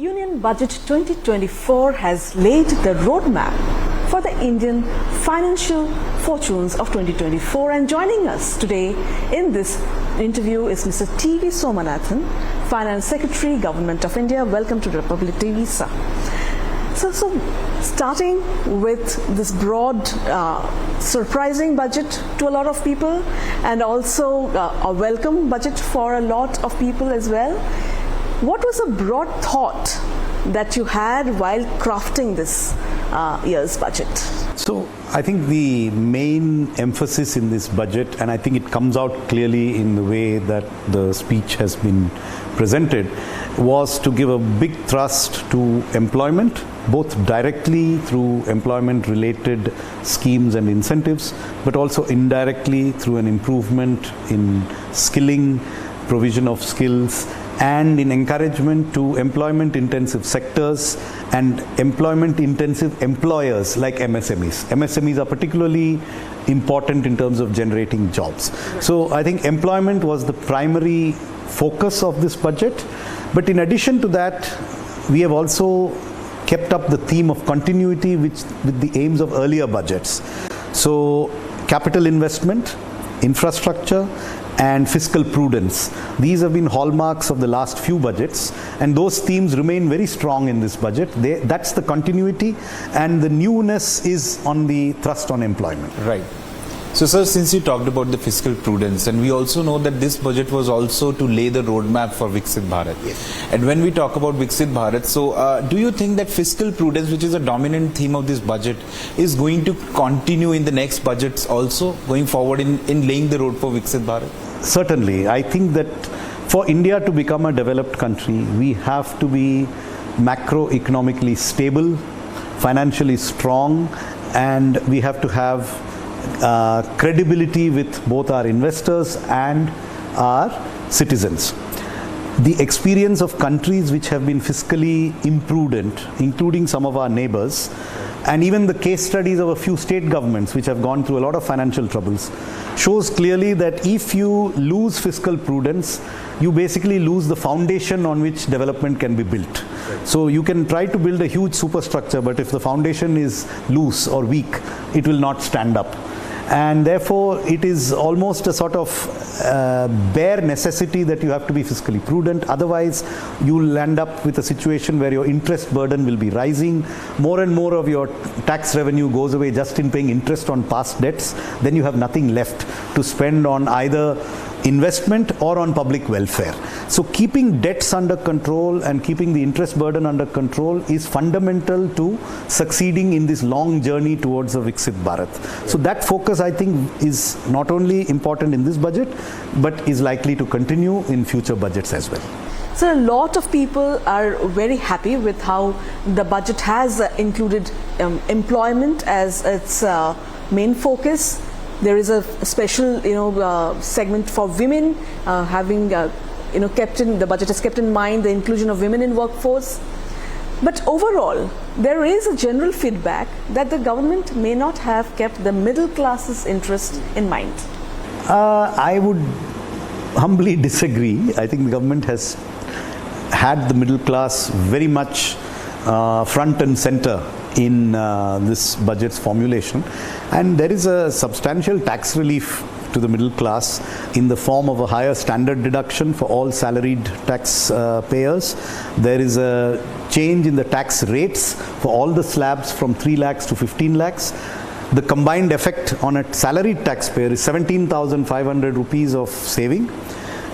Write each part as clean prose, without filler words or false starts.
Union Budget 2024 has laid the roadmap for the Indian financial fortunes of 2024, and joining us today in this interview is Mr. TV Somanathan, Finance Secretary, Government of India. Welcome to Republic TV, sir. So starting with this broad, surprising budget to a lot of people, and also a welcome budget for a lot of people as well. What was a broad thought that you had while crafting this year's budget? So I think the main emphasis in this budget, and I think it comes out clearly in the way that the speech has been presented, was to give a big thrust to employment, both directly through employment related schemes and incentives, but also indirectly through an improvement in skilling, provision of skills, and in encouragement to employment intensive sectors and employment intensive employers like MSMEs. MSMEs are particularly important in terms of generating jobs. So I think employment was the primary focus of this budget. But in addition to that, we have also kept up the theme of continuity with the aims of earlier budgets. So capital investment, infrastructure, and fiscal prudence. These have been hallmarks of the last few budgets, and those themes remain very strong in this budget. That's the continuity, and the newness is on the thrust on employment. Right. So, sir, since you talked about the fiscal prudence, and we also know that this budget was also to lay the roadmap for Viksit Bharat. Yes. And when we talk about Viksit Bharat, so do you think that fiscal prudence, which is a dominant theme of this budget, is going to continue in the next budgets also, going forward in laying the road for Viksit Bharat? Certainly. I think that for India to become a developed country, we have to be macroeconomically stable, financially strong, and we have to have credibility with both our investors and our citizens. The experience of countries which have been fiscally imprudent, including some of our neighbors, and even the case studies of a few state governments which have gone through a lot of financial troubles, shows clearly that if you lose fiscal prudence, you basically lose the foundation on which development can be built. Right. So you can try to build a huge superstructure, but if the foundation is loose or weak, it will not stand up. And therefore, it is almost a sort of bare necessity that you have to be fiscally prudent. Otherwise, you will end up with a situation where your interest burden will be rising. More and more of your tax revenue goes away just in paying interest on past debts. Then you have nothing left to spend on either investment or on public welfare. So keeping debts under control and keeping the interest burden under control is fundamental to succeeding in this long journey towards a Viksit Bharat. So that focus, I think, is not only important in this budget, but is likely to continue in future budgets as well. So a lot of people are very happy with how the budget has included employment as its main focus. There is a special, segment for women, having, the budget has kept in mind the inclusion of women in workforce. But overall, there is a general feedback that the government may not have kept the middle class's interest in mind. I would humbly disagree. I think the government has had the middle class very much front and center in this budget's formulation, and there is a substantial tax relief to the middle class in the form of a higher standard deduction for all salaried tax payers. There is a change in the tax rates for all the slabs from 3 lakhs to 15 lakhs. The combined effect on a salaried taxpayer is 17,500 rupees of saving.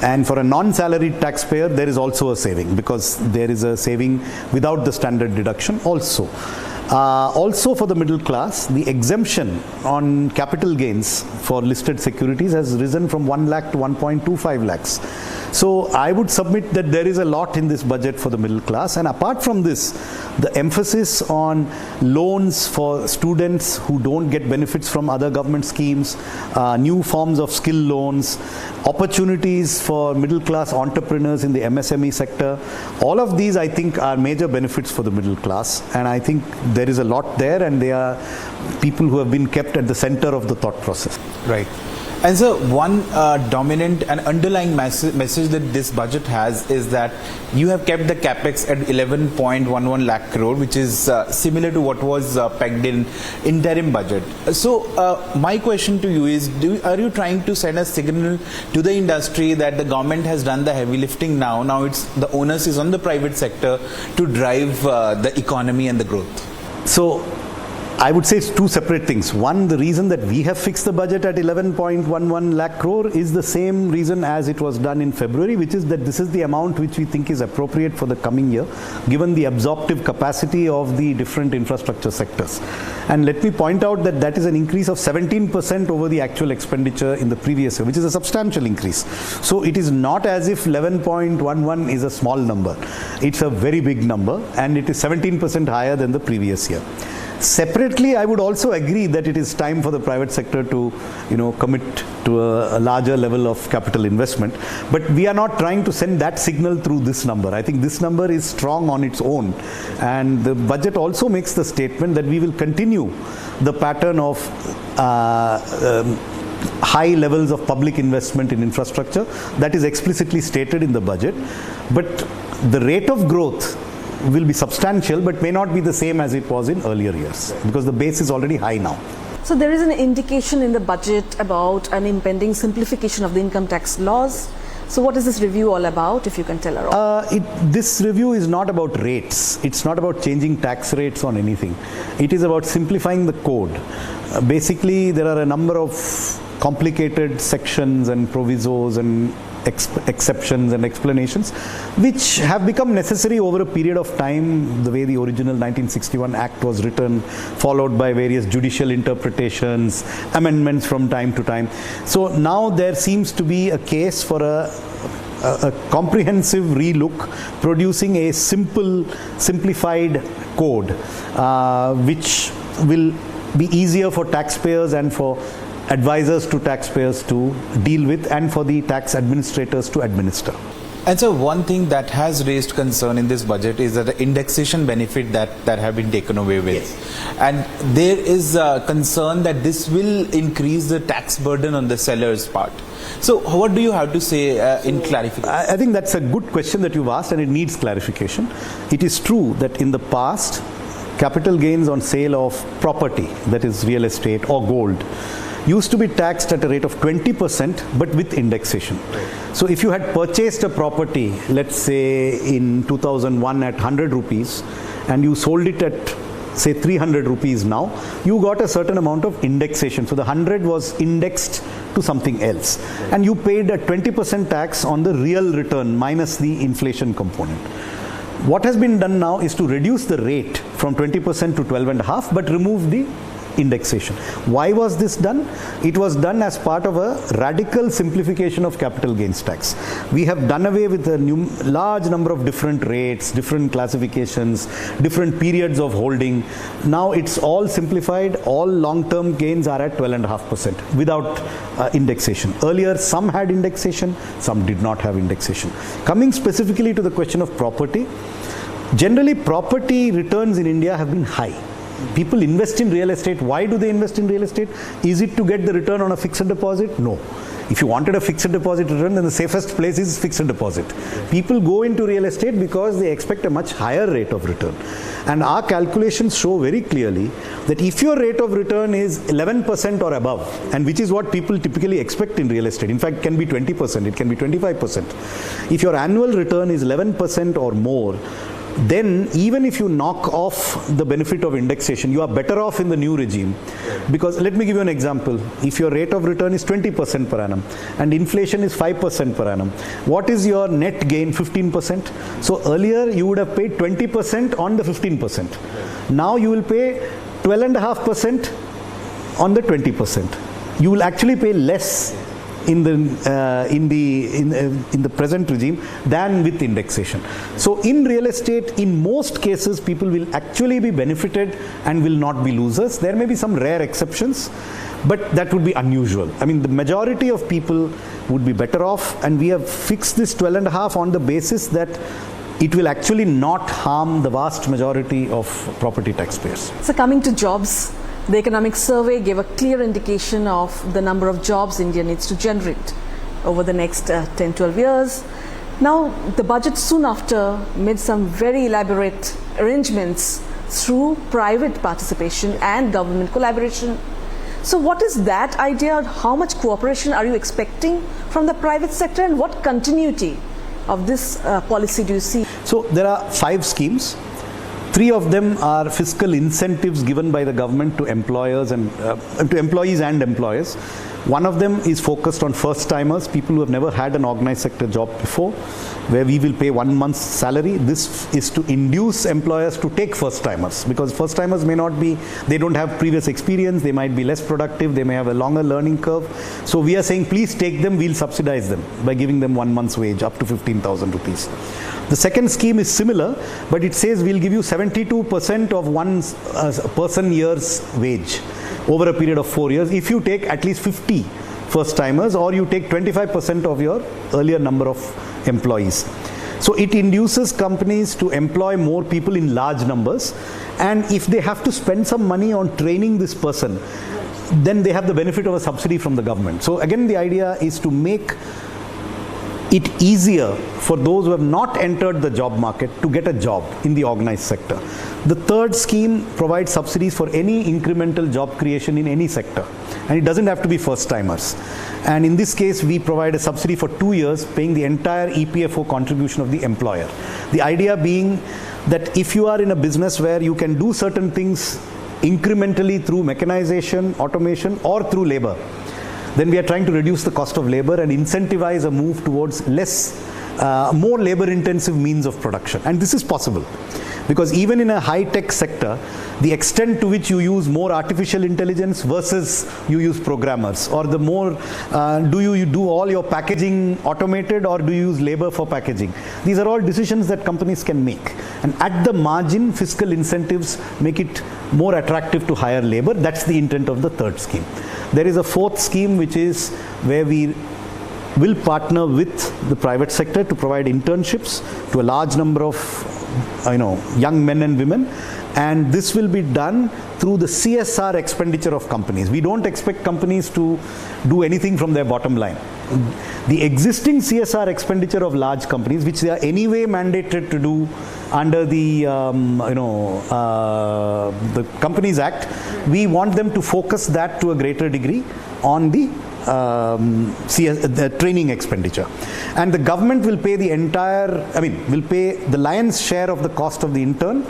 And for a non-salaried taxpayer, there is also a saving, because there is a saving without the standard deduction also. Also for the middle class, the exemption on capital gains for listed securities has risen from 1 lakh to 1.25 lakhs. So I would submit that there is a lot in this budget for the middle class. And apart from this, the emphasis on loans for students who don't get benefits from other government schemes, new forms of skill loans, opportunities for middle class entrepreneurs in the MSME sector, all of these I think are major benefits for the middle class. And I think there is a lot there, and they are people who have been kept at the center of the thought process. Right. And so one dominant and underlying message that this budget has is that you have kept the capex at 11.11 lakh crore, which is similar to what was pegged in interim budget. So my question to you is, are you trying to send a signal to the industry that the government has done the heavy lifting now? Now it's the onus is on the private sector to drive the economy and the growth. So I would say it's two separate things. One, the reason that we have fixed the budget at 11.11 lakh crore is the same reason as it was done in February, which is that this is the amount which we think is appropriate for the coming year, given the absorptive capacity of the different infrastructure sectors. And let me point out that that is an increase of 17% over the actual expenditure in the previous year, which is a substantial increase. So it is not as if 11.11 is a small number. It's a very big number, and it is 17% higher than the previous year. Separately, I would also agree that it is time for the private sector to, commit to a larger level of capital investment. But we are not trying to send that signal through this number. I think this number is strong on its own. And the budget also makes the statement that we will continue the pattern of high levels of public investment in infrastructure. That is explicitly stated in the budget. But the rate of growth will be substantial, but may not be the same as it was in earlier years, because the base is already high now. So there is an indication in the budget about an impending simplification of the income tax laws. So what is this review all about, if you can tell us? This review is not about rates. It's not about changing tax rates on anything. It is about simplifying the code. Basically, there are a number of complicated sections and provisos and exceptions and explanations which have become necessary over a period of time, the way the original 1961 Act was written, followed by various judicial interpretations, amendments from time to time. So now there seems to be a case for a comprehensive relook, producing a simplified code which will be easier for taxpayers and for advisors to taxpayers to deal with, and for the tax administrators to administer. And so one thing that has raised concern in this budget is that the indexation benefit that have been taken away with. Yes. And there is a concern that this will increase the tax burden on the seller's part. So what do you have to say in clarification? I think that's a good question that you've asked, and it needs clarification. It is true that in the past, capital gains on sale of property, that is real estate or gold, used to be taxed at a rate of 20%, but with indexation. So if you had purchased a property, let's say in 2001 at 100 rupees, and you sold it at, say, 300 rupees now, you got a certain amount of indexation. So the 100 was indexed to something else. And you paid a 20% tax on the real return minus the inflation component. What has been done now is to reduce the rate from 20% to 12.5%, but remove the indexation. Why was this done? It was done as part of a radical simplification of capital gains tax. We have done away with a large number of different rates, different classifications, different periods of holding. Now it's all simplified. All long-term gains are at 12.5% without indexation. Earlier, some had indexation, some did not have indexation. Coming specifically to the question of property, generally property returns in India have been high. People invest in real estate. Why do they invest in real estate? Is it to get the return on a fixed deposit? No. If you wanted a fixed deposit return, then the safest place is fixed deposit. People go into real estate because they expect a much higher rate of return. And our calculations show very clearly that if your rate of return is 11% or above, and which is what people typically expect in real estate, in fact, it can be 20%, it can be 25%. If your annual return is 11% or more, then even if you knock off the benefit of indexation, you are better off in the new regime. Because let me give you an example. If your rate of return is 20% per annum and inflation is 5% per annum, what is your net gain? 15%. So earlier you would have paid 20% on the 15%. Now you will pay 12.5% on the 20%. You will actually pay less in the present regime than with indexation. So in real estate, in most cases, people will actually be benefited and will not be losers. There may be some rare exceptions, but that would be unusual. I mean, the majority of people would be better off, and we have fixed this 12.5 on the basis that it will actually not harm the vast majority of property taxpayers. So coming to jobs, The economic survey gave a clear indication of the number of jobs India needs to generate over the next 10-12 years. Now, the budget soon after made some very elaborate arrangements through private participation and government collaboration. So what is that idea? How much cooperation are you expecting from the private sector, and what continuity of this policy do you see? So there are 5 schemes. 3 of them are fiscal incentives given by the government to employers and to employees and employers. One of them is focused on first-timers, people who have never had an organized sector job before, where we will pay 1 month's salary. This is to induce employers to take first-timers, because first-timers may not be, they don't have previous experience, they might be less productive, they may have a longer learning curve. So we are saying, please take them, we'll subsidize them by giving them 1 month's wage up to 15,000 rupees. The second scheme is similar, but it says we'll give you 72% of one person year's wage over a period of 4 years if you take at least 50 first-timers, or you take 25% of your earlier number of employees. So it induces companies to employ more people in large numbers, and if they have to spend some money on training this person, then they have the benefit of a subsidy from the government. So again, the idea is to make it easier for those who have not entered the job market to get a job in the organized sector. The third scheme provides subsidies for any incremental job creation in any sector, and it doesn't have to be first-timers. And in this case, we provide a subsidy for 2 years, paying the entire EPFO contribution of the employer. The idea being that if you are in a business where you can do certain things incrementally through mechanization, automation, or through labor, then we are trying to reduce the cost of labor and incentivize a move towards more labor-intensive means of production. And this is possible, because even in a high-tech sector, the extent to which you use more artificial intelligence versus you use programmers, or the more, do you do all your packaging automated, or do you use labor for packaging? These are all decisions that companies can make. And at the margin, fiscal incentives make it more attractive to hire labor. That's the intent of the third scheme. There is a fourth scheme, which is where we will partner with the private sector to provide internships to a large number of young men and women, and this will be done through the CSR expenditure of companies. We don't expect companies to do anything from their bottom line. The existing CSR expenditure of large companies, which they are anyway mandated to do under the Companies Act, we want them to focus that to a greater degree on the training expenditure. And the government will pay will pay the lion's share of the cost of the intern,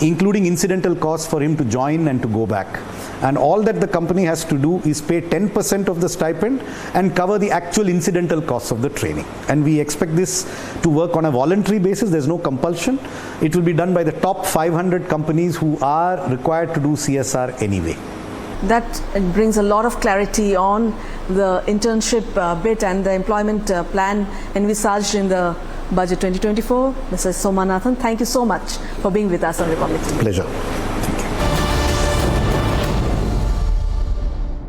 including incidental costs for him to join and to go back. And all that the company has to do is pay 10% of the stipend and cover the actual incidental costs of the training. And we expect this to work on a voluntary basis. There's no compulsion. It will be done by the top 500 companies who are required to do CSR anyway. That brings a lot of clarity on the internship bit and the employment plan envisaged in the Budget 2024. Mr. Somanathan, thank you so much for being with us on Republic TV. Pleasure.